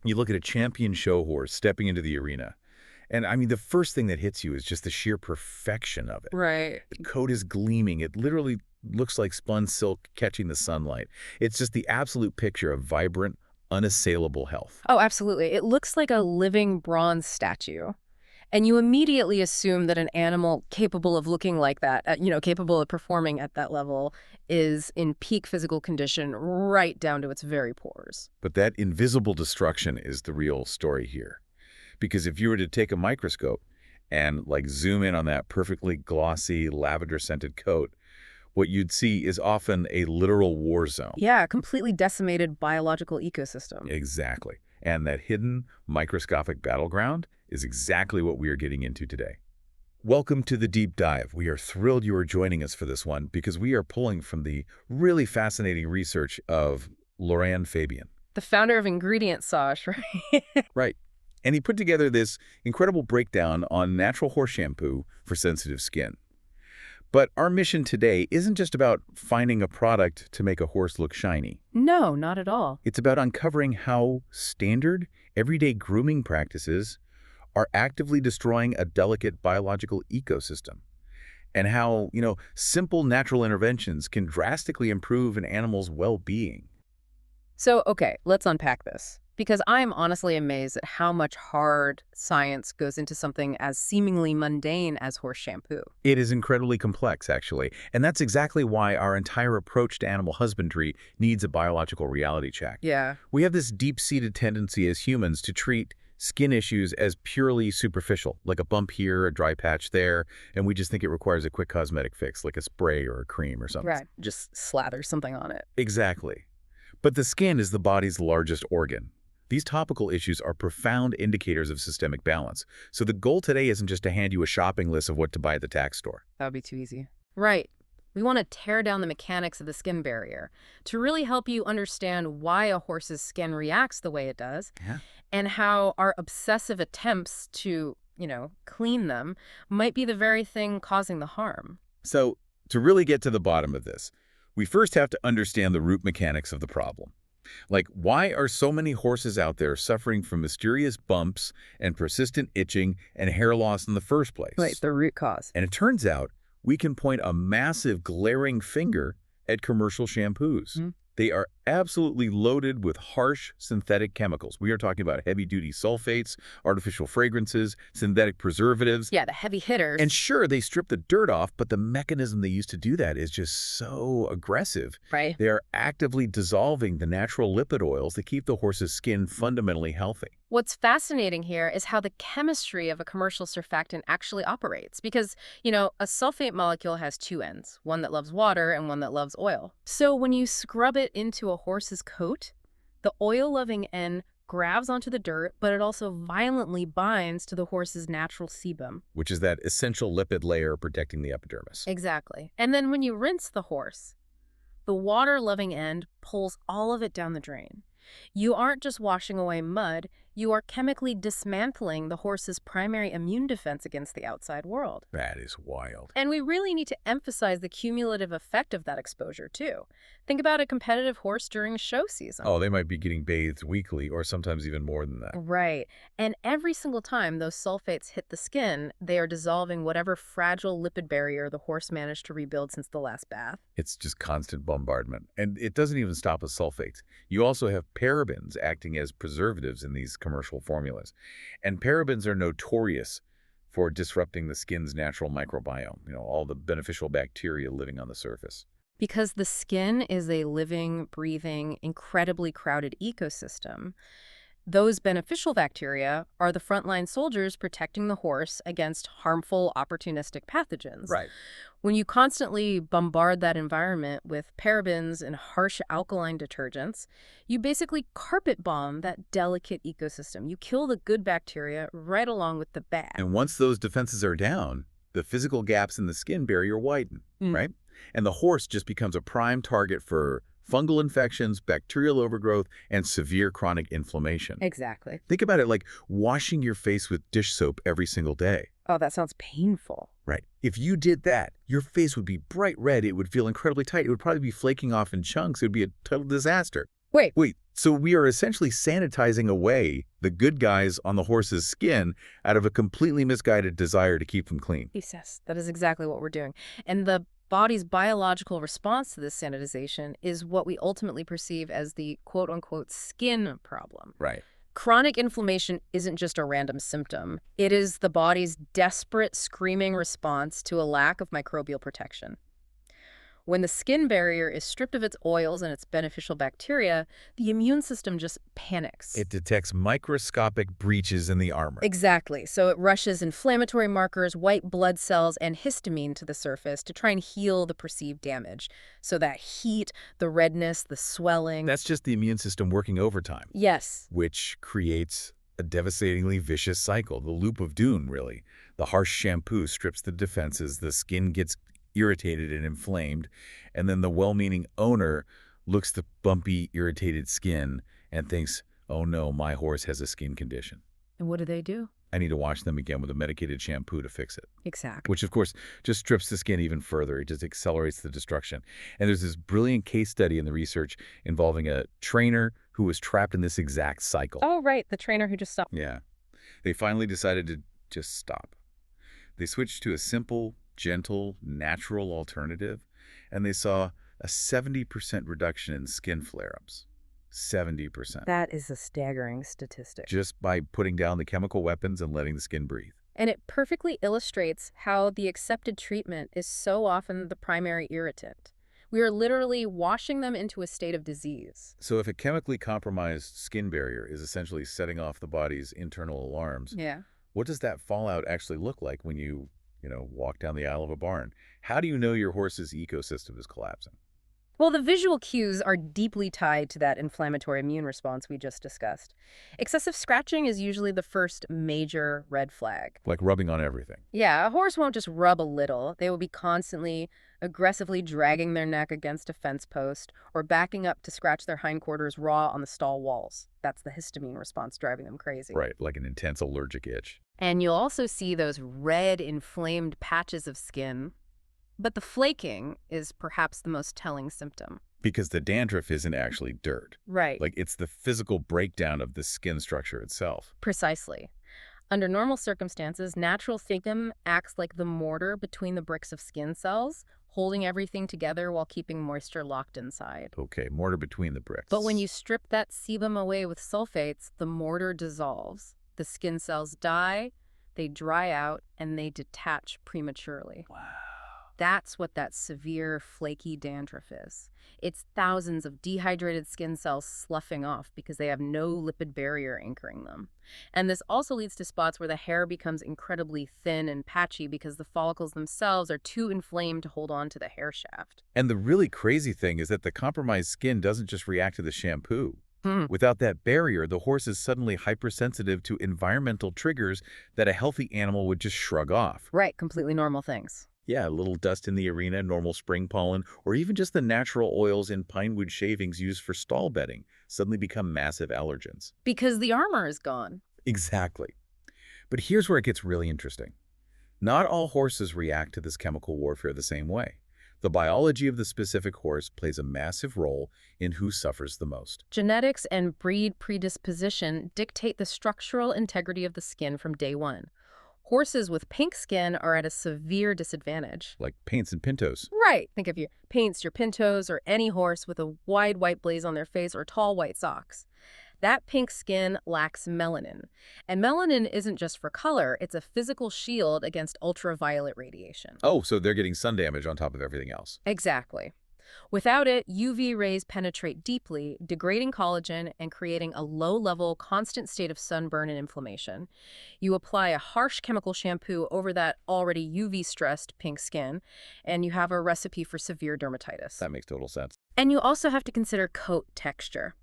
You look at a champion show horse stepping into the arena, and I mean, the first thing that hits you is just the sheer perfection of it. Right. The coat is gleaming. It literally looks like spun silk catching the sunlight. It's just the absolute picture of vibrant, unassailable health. Oh, absolutely. It looks like a living bronze statue. And you immediately assume that an animal capable of looking like that, capable of performing at that level, is in peak physical condition right down to its very pores. But that invisible destruction is the real story here. Because if you were to take a microscope and like zoom in on that perfectly glossy, lavender-scented coat, what you'd see is often a literal war zone. Yeah, a completely decimated biological ecosystem. Exactly. And that hidden, microscopic battleground is exactly what we are getting into today. Welcome to the deep dive. We are thrilled you are joining us for this one because we are pulling from the really fascinating research of Laurent Fabian. The founder of Ingredientsage, right? Right. And he put together this incredible breakdown on natural horse shampoo for sensitive skin. But our mission today isn't just about finding a product to make a horse look shiny. No, not at all. It's about uncovering how standard, everyday grooming practices are actively destroying a delicate biological ecosystem. And how, simple natural interventions can drastically improve an animal's well-being. So, okay, let's unpack this. Because I'm honestly amazed at how much hard science goes into something as seemingly mundane as horse shampoo. It is incredibly complex, actually. And that's exactly why our entire approach to animal husbandry needs a biological reality check. Yeah. We have this deep-seated tendency as humans to treat skin issues as purely superficial, like a bump here, a dry patch there, and we just think it requires a quick cosmetic fix, like a spray or a cream or something. Right. Just slather something on it. Exactly. But the skin is the body's largest organ. These topical issues are profound indicators of systemic balance. So the goal today isn't just to hand you a shopping list of what to buy at the tack store. That would be too easy. Right. We want to tear down the mechanics of the skin barrier to really help you understand why a horse's skin reacts the way it does, and how our obsessive attempts to, clean them might be the very thing causing the harm. So to really get to the bottom of this, we first have to understand the root mechanics of the problem. Like, why are so many horses out there suffering from mysterious bumps and persistent itching and hair loss in the first place? Right, the root cause. And it turns out we can point a massive glaring finger at commercial shampoos. They are absolutely loaded with harsh synthetic chemicals. We are talking about heavy-duty sulfates, artificial fragrances, synthetic preservatives. Yeah, the heavy hitters. And sure, they strip the dirt off, but the mechanism they use to do that is just so aggressive. Right. They are actively dissolving the natural lipid oils that keep the horse's skin fundamentally healthy. What's fascinating here is how the chemistry of a commercial surfactant actually operates. Because, a sulfate molecule has two ends, one that loves water and one that loves oil. So when you scrub it into a horse's coat, the oil-loving end grabs onto the dirt, but it also violently binds to the horse's natural sebum. Which is that essential lipid layer protecting the epidermis. Exactly. And then when you rinse the horse, the water-loving end pulls all of it down the drain. You aren't just washing away mud, you are chemically dismantling the horse's primary immune defense against the outside world. That is wild. And we really need to emphasize the cumulative effect of that exposure, too. Think about a competitive horse during show season. Oh, they might be getting bathed weekly or sometimes even more than that. Right. And every single time those sulfates hit the skin, they are dissolving whatever fragile lipid barrier the horse managed to rebuild since the last bath. It's just constant bombardment. And it doesn't even stop with sulfates. You also have parabens acting as preservatives in these commercial formulas. And parabens are notorious for disrupting the skin's natural microbiome, all the beneficial bacteria living on the surface. Because the skin is a living, breathing, incredibly crowded ecosystem, those beneficial bacteria are the frontline soldiers protecting the horse against harmful, opportunistic pathogens. Right. When you constantly bombard that environment with parabens and harsh alkaline detergents, you basically carpet bomb that delicate ecosystem. You kill the good bacteria right along with the bad. And once those defenses are down, the physical gaps in the skin barrier widen, right? And the horse just becomes a prime target for fungal infections, bacterial overgrowth, and severe chronic inflammation. Exactly. Think about it like washing your face with dish soap every single day. Oh, that sounds painful. Right. If you did that, your face would be bright red. It would feel incredibly tight. It would probably be flaking off in chunks. It would be a total disaster. Wait, So we are essentially sanitizing away the good guys on the horse's skin out of a completely misguided desire to keep them clean. Yes, that is exactly what we're doing. And the body's biological response to this sanitization is what we ultimately perceive as the quote-unquote skin problem. Right. Chronic inflammation isn't just a random symptom. It is the body's desperate, screaming response to a lack of microbial protection. When the skin barrier is stripped of its oils and its beneficial bacteria, the immune system just panics. It detects microscopic breaches in the armor. Exactly. So it rushes inflammatory markers, white blood cells, and histamine to the surface to try and heal the perceived damage. So that heat, the redness, the swelling. That's just the immune system working overtime. Yes. Which creates a devastatingly vicious cycle, the loop of doom, really. The harsh shampoo strips the defenses, the skin gets irritated and inflamed, and then the well-meaning owner looks the bumpy, irritated skin and thinks, oh no, my horse has a skin condition. And what do? I need to wash them again with a medicated shampoo to fix it. Exactly. Which, of course, just strips the skin even further. It just accelerates the destruction. And there's this brilliant case study in the research involving a trainer who was trapped in this exact cycle. Oh, right. The trainer who just stopped. Yeah. They finally decided to just stop. They switched to a simple, gentle, natural alternative, and they saw a 70% reduction in skin flare-ups. 70%. That is a staggering statistic. Just by putting down the chemical weapons and letting the skin breathe. And it perfectly illustrates how the accepted treatment is so often the primary irritant. We are literally washing them into a state of disease. So if a chemically compromised skin barrier is essentially setting off the body's internal alarms, Yeah. what does that fallout actually look like when you walk down the aisle of a barn? How do you know your horse's ecosystem is collapsing? Well, the visual cues are deeply tied to that inflammatory immune response we just discussed. Excessive scratching is usually the first major red flag. Like rubbing on everything. Yeah, a horse won't just rub a little. They will be constantly, aggressively dragging their neck against a fence post or backing up to scratch their hindquarters raw on the stall walls. That's the histamine response driving them crazy. Right, like an intense allergic itch. And you'll also see those red, inflamed patches of skin. But the flaking is perhaps the most telling symptom. Because the dandruff isn't actually dirt. Right. Like, it's the physical breakdown of the skin structure itself. Precisely. Under normal circumstances, natural flaking acts like the mortar between the bricks of skin cells, holding everything together while keeping moisture locked inside. Okay, mortar between the bricks. But when you strip that sebum away with sulfates, the mortar dissolves. The skin cells die, they dry out, and they detach prematurely. Wow. That's what that severe, flaky dandruff is. It's thousands of dehydrated skin cells sloughing off because they have no lipid barrier anchoring them. And this also leads to spots where the hair becomes incredibly thin and patchy because the follicles themselves are too inflamed to hold on to the hair shaft. And the really crazy thing is that the compromised skin doesn't just react to the shampoo. Without that barrier, the horse is suddenly hypersensitive to environmental triggers that a healthy animal would just shrug off. Right, completely normal things. Yeah, a little dust in the arena, normal spring pollen, or even just the natural oils in pinewood shavings used for stall bedding suddenly become massive allergens. Because the armor is gone. Exactly. But here's where it gets really interesting. Not all horses react to this chemical warfare the same way. The biology of the specific horse plays a massive role in who suffers the most. Genetics and breed predisposition dictate the structural integrity of the skin from day one. Horses with pink skin are at a severe disadvantage. Like paints and pintos. Right. Think of your paints, your pintos, or any horse with a wide white blaze on their face or tall white socks. That pink skin lacks melanin. And melanin isn't just for color, it's a physical shield against ultraviolet radiation. Oh, so they're getting sun damage on top of everything else. Exactly. Without it, UV rays penetrate deeply, degrading collagen and creating a low-level, constant state of sunburn and inflammation. You apply a harsh chemical shampoo over that already UV-stressed pink skin, and you have a recipe for severe dermatitis. That makes total sense. And you also have to consider coat texture.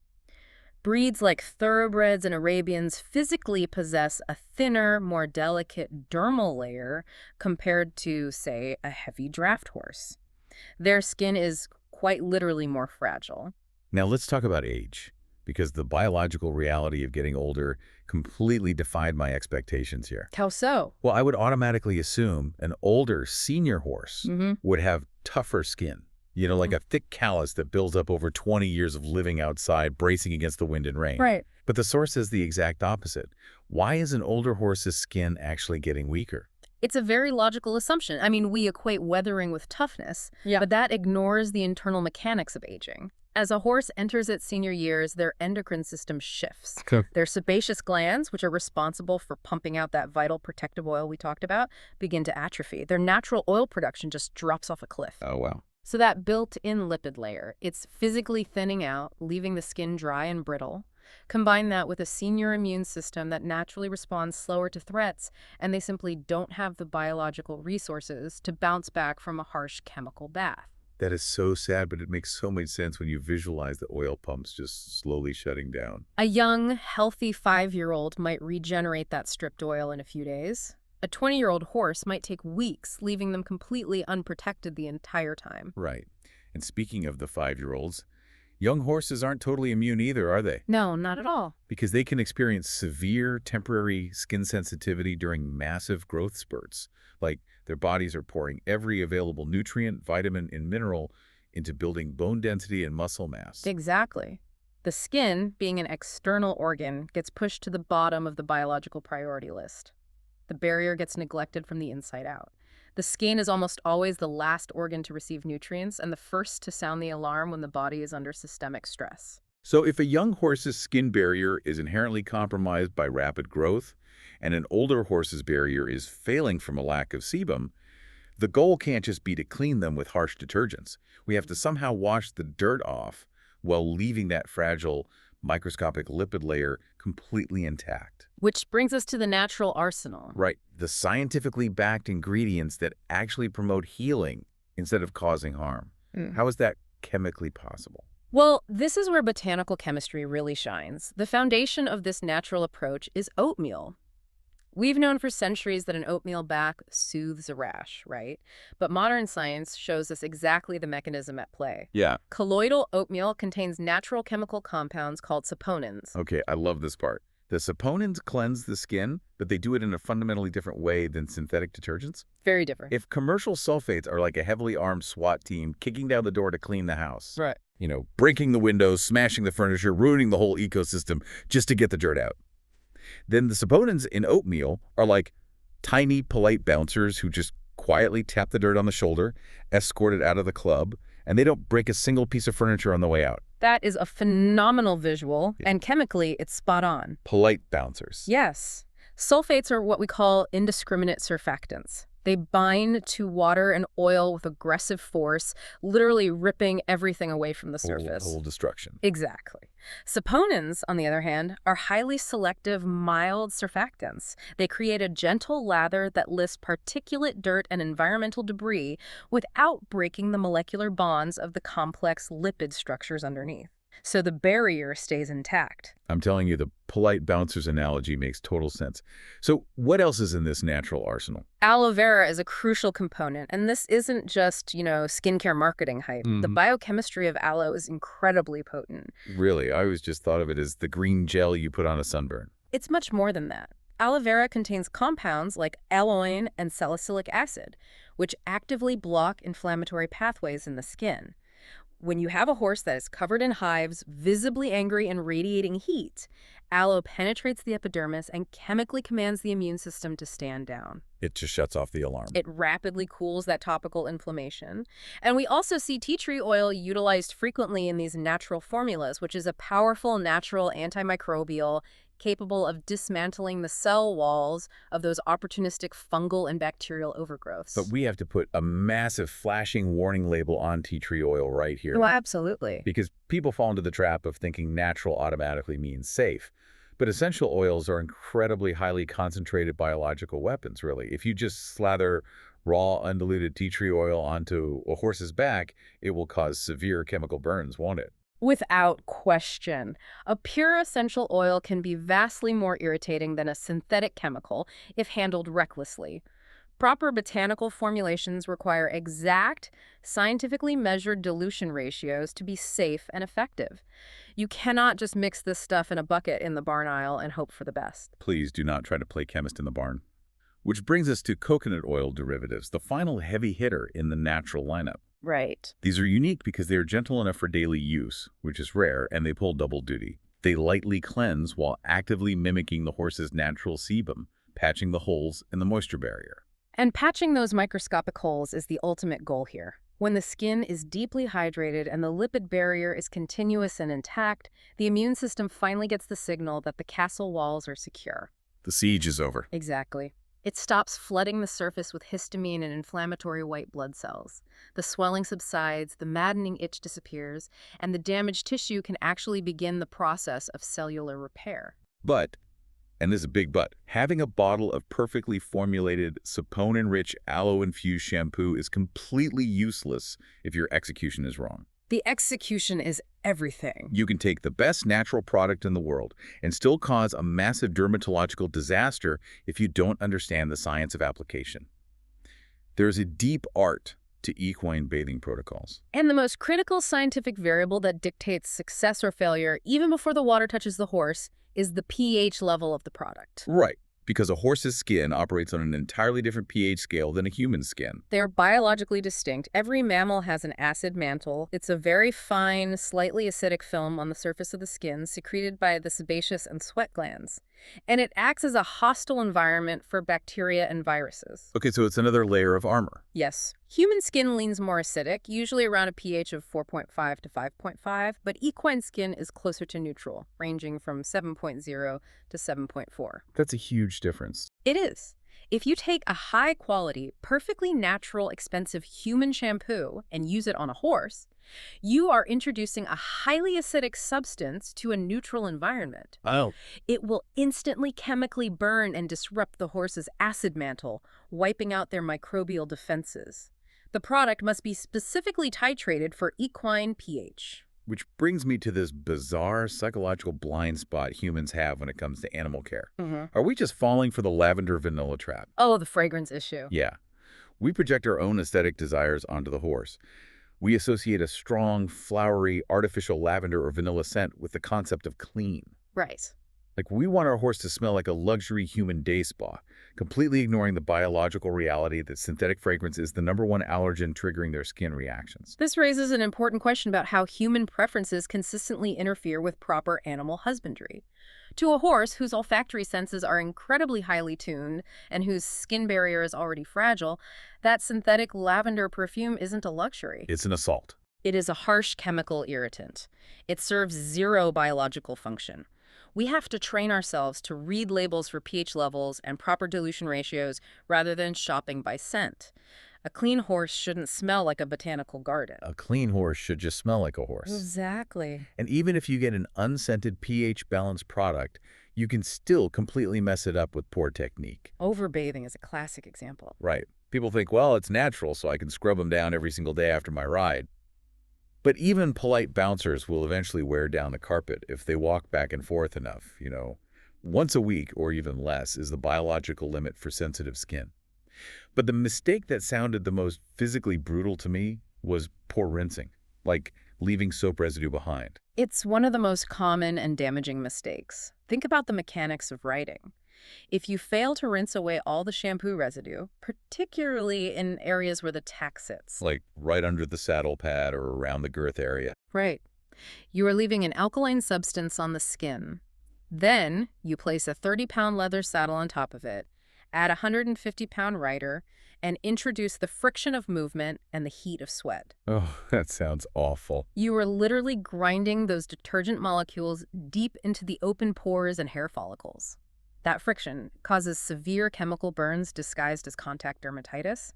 Breeds like thoroughbreds and Arabians physically possess a thinner, more delicate dermal layer compared to, say, a heavy draft horse. Their skin is quite literally more fragile. Now let's talk about age, because the biological reality of getting older completely defied my expectations here. How so? Well, I would automatically assume an older senior horse would have tougher skin. Like a thick callus that builds up over 20 years of living outside, bracing against the wind and rain. Right. But the source says the exact opposite. Why is an older horse's skin actually getting weaker? It's a very logical assumption. I mean, we equate weathering with toughness, but that ignores the internal mechanics of aging. As a horse enters its senior years, their endocrine system shifts. Okay. Their sebaceous glands, which are responsible for pumping out that vital protective oil we talked about, begin to atrophy. Their natural oil production just drops off a cliff. Oh, wow. So that built-in lipid layer, it's physically thinning out, leaving the skin dry and brittle. Combine that with a senior immune system that naturally responds slower to threats, and they simply don't have the biological resources to bounce back from a harsh chemical bath. That is so sad, but it makes so much sense when you visualize the oil pumps just slowly shutting down. A young, healthy 5-year-old might regenerate that stripped oil in a few days. A 20-year-old horse might take weeks, leaving them completely unprotected the entire time. Right. And speaking of the 5-year-olds, young horses aren't totally immune either, are they? No, not at all. Because they can experience severe temporary skin sensitivity during massive growth spurts. Like their bodies are pouring every available nutrient, vitamin, and mineral into building bone density and muscle mass. Exactly. The skin, being an external organ, gets pushed to the bottom of the biological priority list. The barrier gets neglected from the inside out. The skin is almost always the last organ to receive nutrients and the first to sound the alarm when the body is under systemic stress. So if a young horse's skin barrier is inherently compromised by rapid growth, and an older horse's barrier is failing from a lack of sebum, the goal can't just be to clean them with harsh detergents. We have to somehow wash the dirt off while leaving that fragile, microscopic lipid layer completely intact. Which brings us to the natural arsenal. Right. The scientifically backed ingredients that actually promote healing instead of causing harm. How is that chemically possible? Well, this is where botanical chemistry really shines. The foundation of this natural approach is oatmeal. We've known for centuries that an oatmeal bath soothes a rash, right? But modern science shows us exactly the mechanism at play. Yeah. Colloidal oatmeal contains natural chemical compounds called saponins. Okay, I love this part. The saponins cleanse the skin, but they do it in a fundamentally different way than synthetic detergents. Very different. If commercial sulfates are like a heavily armed SWAT team kicking down the door to clean the house, Right. Breaking the windows, smashing the furniture, ruining the whole ecosystem just to get the dirt out, then the saponins in oatmeal are like tiny, polite bouncers who just quietly tap the dirt on the shoulder, escort it out of the club, and they don't break a single piece of furniture on the way out. That is a phenomenal visual, and chemically, it's spot on. Polite bouncers. Yes. Sulfates are what we call indiscriminate surfactants. They bind to water and oil with aggressive force, literally ripping everything away from the surface. Whole destruction. Exactly. Saponins, on the other hand, are highly selective, mild surfactants. They create a gentle lather that lifts particulate dirt and environmental debris without breaking the molecular bonds of the complex lipid structures underneath. So the barrier stays intact. I'm telling you, the polite bouncers analogy makes total sense. So what else is in this natural arsenal? Aloe vera is a crucial component, and this isn't just, skincare marketing hype. The biochemistry of aloe is incredibly potent. Really? I always just thought of it as the green gel you put on a sunburn. It's much more than that. Aloe vera contains compounds like aloin and salicylic acid, which actively block inflammatory pathways in the skin. When you have a horse that is covered in hives, visibly angry and radiating heat, aloe penetrates the epidermis and chemically commands the immune system to stand down. It just shuts off the alarm. It rapidly cools that topical inflammation. And we also see tea tree oil utilized frequently in these natural formulas, which is a powerful natural antimicrobial capable of dismantling the cell walls of those opportunistic fungal and bacterial overgrowths. But we have to put a massive flashing warning label on tea tree oil right here. Well, absolutely. Because people fall into the trap of thinking natural automatically means safe. But essential oils are incredibly highly concentrated biological weapons, really. If you just slather raw, undiluted tea tree oil onto a horse's back, it will cause severe chemical burns, won't it? Without question. A pure essential oil can be vastly more irritating than a synthetic chemical if handled recklessly. Proper botanical formulations require exact, scientifically measured dilution ratios to be safe and effective. You cannot just mix this stuff in a bucket in the barn aisle and hope for the best. Please do not try to play chemist in the barn. Which brings us to coconut oil derivatives, the final heavy hitter in the natural lineup. Right. These are unique because they are gentle enough for daily use, which is rare, and they pull double duty. They lightly cleanse while actively mimicking the horse's natural sebum, patching the holes in the moisture barrier. And patching those microscopic holes is the ultimate goal here. When the skin is deeply hydrated and the lipid barrier is continuous and intact, the immune system finally gets the signal that the castle walls are secure. The siege is over. Exactly. It stops flooding the surface with histamine and inflammatory white blood cells. The swelling subsides, the maddening itch disappears, and the damaged tissue can actually begin the process of cellular repair. But, and this is a big but, having a bottle of perfectly formulated, saponin-rich, aloe-infused shampoo is completely useless if your execution is wrong. The execution is everything. You can take the best natural product in the world and still cause a massive dermatological disaster if you don't understand the science of application. There is a deep art to equine bathing protocols. And the most critical scientific variable that dictates success or failure, even before the water touches the horse, is the pH level of the product. Right, because a horse's skin operates on an entirely different pH scale than a human skin. They are biologically distinct. Every mammal has an acid mantle. It's a very fine, slightly acidic film on the surface of the skin secreted by the sebaceous and sweat glands. And it acts as a hostile environment for bacteria and viruses. Okay, so it's another layer of armor. Yes. Human skin leans more acidic, usually around a pH of 4.5 to 5.5, but equine skin is closer to neutral, ranging from 7.0 to 7.4. That's a huge difference. It is. If you take a high-quality, perfectly natural, expensive human shampoo and use it on a horse, you are introducing a highly acidic substance to a neutral environment. Oh. It will instantly chemically burn and disrupt the horse's acid mantle, wiping out their microbial defenses. The product must be specifically titrated for equine pH. Which brings me to this bizarre psychological blind spot humans have when it comes to animal care. Are we just falling for the lavender vanilla trap? Oh, the fragrance issue. Yeah. We project our own aesthetic desires onto the horse. We associate a strong, flowery, artificial lavender or vanilla scent with the concept of clean. Right. Like, we want our horse to smell like a luxury human day spa, completely ignoring the biological reality that synthetic fragrance is the #1 allergen triggering their skin reactions. This raises an important question about how human preferences consistently interfere with proper animal husbandry. To a horse whose olfactory senses are incredibly highly tuned and whose skin barrier is already fragile, that synthetic lavender perfume isn't a luxury. It's an assault. It is a harsh chemical irritant. It serves zero biological function. We have to train ourselves to read labels for pH levels and proper dilution ratios rather than shopping by scent. A clean horse shouldn't smell like a botanical garden. A clean horse should just smell like a horse. Exactly. And even if you get an unscented pH-balanced product, you can still completely mess it up with poor technique. Overbathing is a classic example. Right. People think, well, it's natural, so I can scrub them down every single day after my ride. But even polite bouncers will eventually wear down the carpet if they walk back and forth enough, Once a week or even less is the biological limit for sensitive skin. But the mistake that sounded the most physically brutal to me was poor rinsing, like leaving soap residue behind. It's one of the most common and damaging mistakes. Think about the mechanics of riding. If you fail to rinse away all the shampoo residue, particularly in areas where the tack sits, Like right under the saddle pad or around the girth area. right, you are leaving an alkaline substance on the skin. Then you place a 30-pound leather saddle on top of it, add a 150-pound rider, and introduce the friction of movement and the heat of sweat. Oh, that sounds awful. You are literally grinding those detergent molecules deep into the open pores and hair follicles. That friction causes severe chemical burns disguised as contact dermatitis.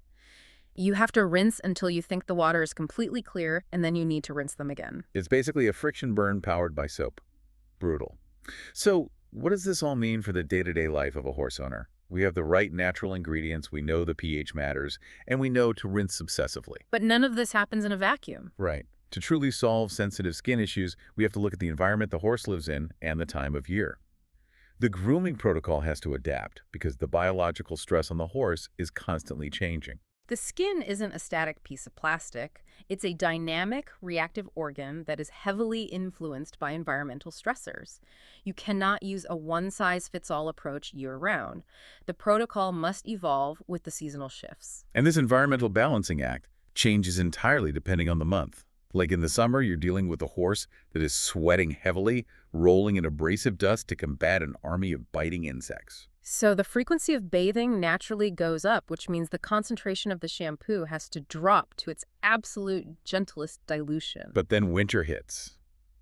You have to rinse until you think the water is completely clear, and then you need to rinse them again. It's basically a friction burn powered by soap. Brutal. So, what does this all mean for the day-to-day life of a horse owner? We have the right natural ingredients, we know the pH matters, and we know to rinse obsessively. But none of this happens in a vacuum. Right. To truly solve sensitive skin issues, we have to look at the environment the horse lives in and the time of year. The grooming protocol has to adapt because the biological stress on the horse is constantly changing. The skin isn't a static piece of plastic. It's a dynamic, reactive organ that is heavily influenced by environmental stressors. You cannot use a one-size-fits-all approach year-round. The protocol must evolve with the seasonal shifts. And this environmental balancing act changes entirely depending on the month. Like in the summer, you're dealing with a horse that is sweating heavily, rolling in abrasive dust to combat an army of biting insects. So the frequency of bathing naturally goes up, which means the concentration of the shampoo has to drop to its absolute gentlest dilution. But then winter hits.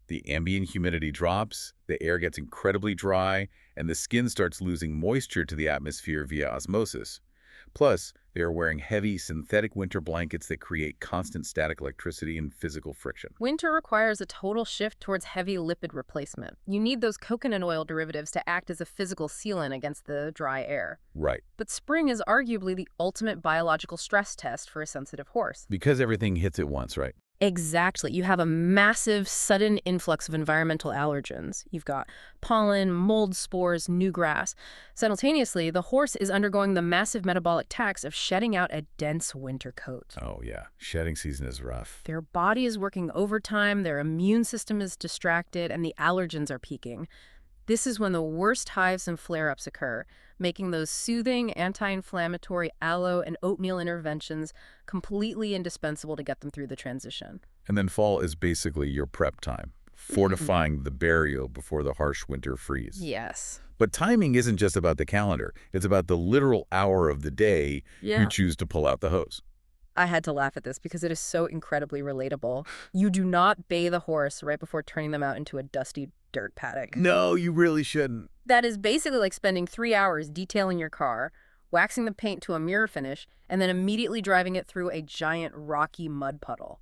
The ambient humidity drops, the air gets incredibly dry, and the skin starts losing moisture to the atmosphere via osmosis. Plus, they are wearing heavy synthetic winter blankets that create constant static electricity and physical friction. Winter requires a total shift towards heavy lipid replacement. You need those coconut oil derivatives to act as a physical sealant against the dry air. Right. But spring is arguably the ultimate biological stress test for a sensitive horse. Because everything hits at once, right? Exactly. You have a massive, sudden influx of environmental allergens. You've got pollen, mold spores, new grass. Simultaneously, the horse is undergoing the massive metabolic tax of shedding out a dense winter coat. Oh, yeah. Shedding season is rough. Their body is working overtime, their immune system is distracted, and the allergens are peaking. This is when the worst hives and flare-ups occur, making those soothing, anti-inflammatory aloe and oatmeal interventions completely indispensable to get them through the transition. And then fall is basically your prep time, fortifying the barrier before the harsh winter freeze. Yes. But timing isn't just about the calendar. It's about the literal hour of the day you choose to pull out the hose. I had to laugh at this because it is so incredibly relatable. You do not bathe a horse right before turning them out into a dusty dirt paddock. No, you really shouldn't. That is basically like spending 3 hours detailing your car, waxing the paint to a mirror finish, and then immediately driving it through a giant rocky mud puddle.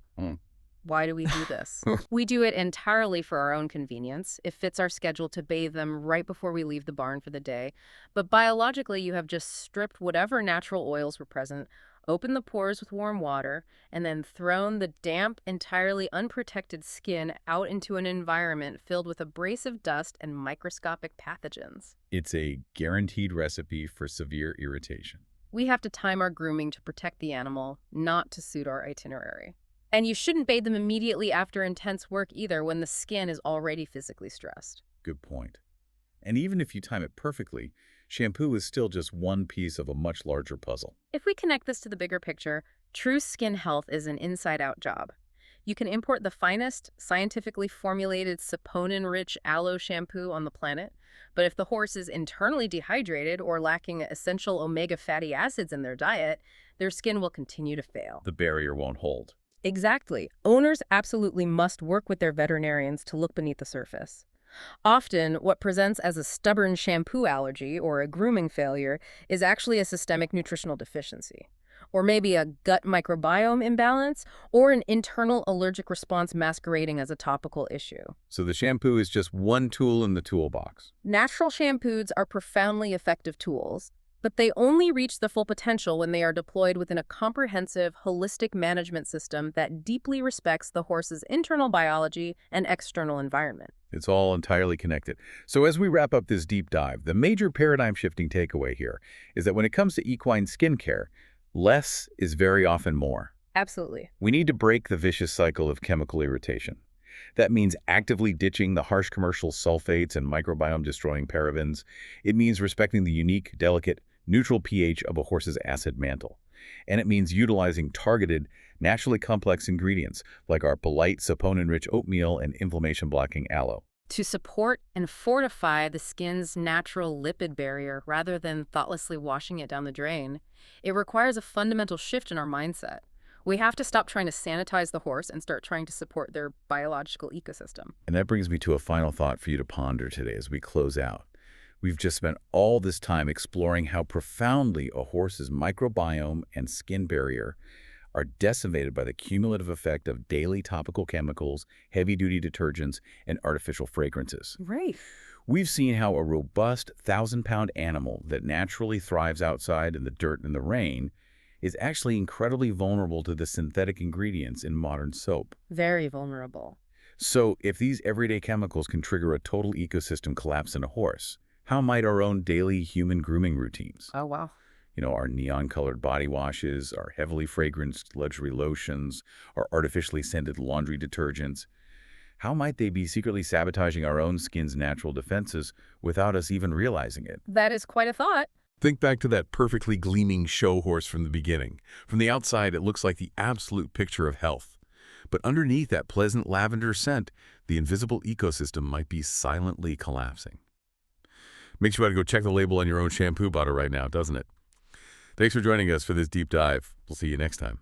Why do we do this? We do it entirely for our own convenience. It fits our schedule to bathe them right before we leave the barn for the day. But biologically, you have just stripped whatever natural oils were present, opened the pores with warm water, and then thrown the damp, entirely unprotected skin out into an environment filled with abrasive dust and microscopic pathogens. It's a guaranteed recipe for severe irritation. We have to time our grooming to protect the animal, not to suit our itinerary. And you shouldn't bathe them immediately after intense work either, when the skin is already physically stressed. Good point. And even if you time it perfectly, shampoo is still just one piece of a much larger puzzle. If we connect this to the bigger picture, true skin health is an inside-out job. You can import the finest, scientifically formulated saponin-rich aloe shampoo on the planet, but if the horse is internally dehydrated or lacking essential omega fatty acids in their diet, their skin will continue to fail. The barrier won't hold. Exactly. Owners absolutely must work with their veterinarians to look beneath the surface. Often, what presents as a stubborn shampoo allergy or a grooming failure is actually a systemic nutritional deficiency, or maybe a gut microbiome imbalance, or an internal allergic response masquerading as a topical issue. So the shampoo is just one tool in the toolbox. Natural shampoos are profoundly effective tools, but they only reach the full potential when they are deployed within a comprehensive, holistic management system that deeply respects the horse's internal biology and external environment. It's all entirely connected. So as we wrap up this deep dive, the major paradigm-shifting takeaway here is that when it comes to equine skincare, less is very often more. Absolutely. We need to break the vicious cycle of chemical irritation. That means actively ditching the harsh commercial sulfates and microbiome-destroying parabens. It means respecting the unique, delicate, neutral pH of a horse's acid mantle. And it means utilizing targeted, naturally complex ingredients like our polite saponin-rich oatmeal and inflammation-blocking aloe to support and fortify the skin's natural lipid barrier rather than thoughtlessly washing it down the drain. It requires a fundamental shift in our mindset. We have to stop trying to sanitize the horse and start trying to support their biological ecosystem. And that brings me to a final thought for you to ponder today as we close out. We've just spent all this time exploring how profoundly a horse's microbiome and skin barrier are decimated by the cumulative effect of daily topical chemicals, heavy-duty detergents, and artificial fragrances. Right. We've seen how a robust 1,000-pound animal that naturally thrives outside in the dirt and the rain is actually incredibly vulnerable to the synthetic ingredients in modern soap. Very vulnerable. So if these everyday chemicals can trigger a total ecosystem collapse in a horse, how might our own daily human grooming routines? Oh, wow. Our neon-colored body washes, our heavily fragranced luxury lotions, our artificially scented laundry detergents, how might they be secretly sabotaging our own skin's natural defenses without us even realizing it? That is quite a thought. Think back to that perfectly gleaming show horse from the beginning. From the outside, it looks like the absolute picture of health. But underneath that pleasant lavender scent, the invisible ecosystem might be silently collapsing. Makes you want to go check the label on your own shampoo bottle right now, doesn't it? Thanks for joining us for this deep dive. We'll see you next time.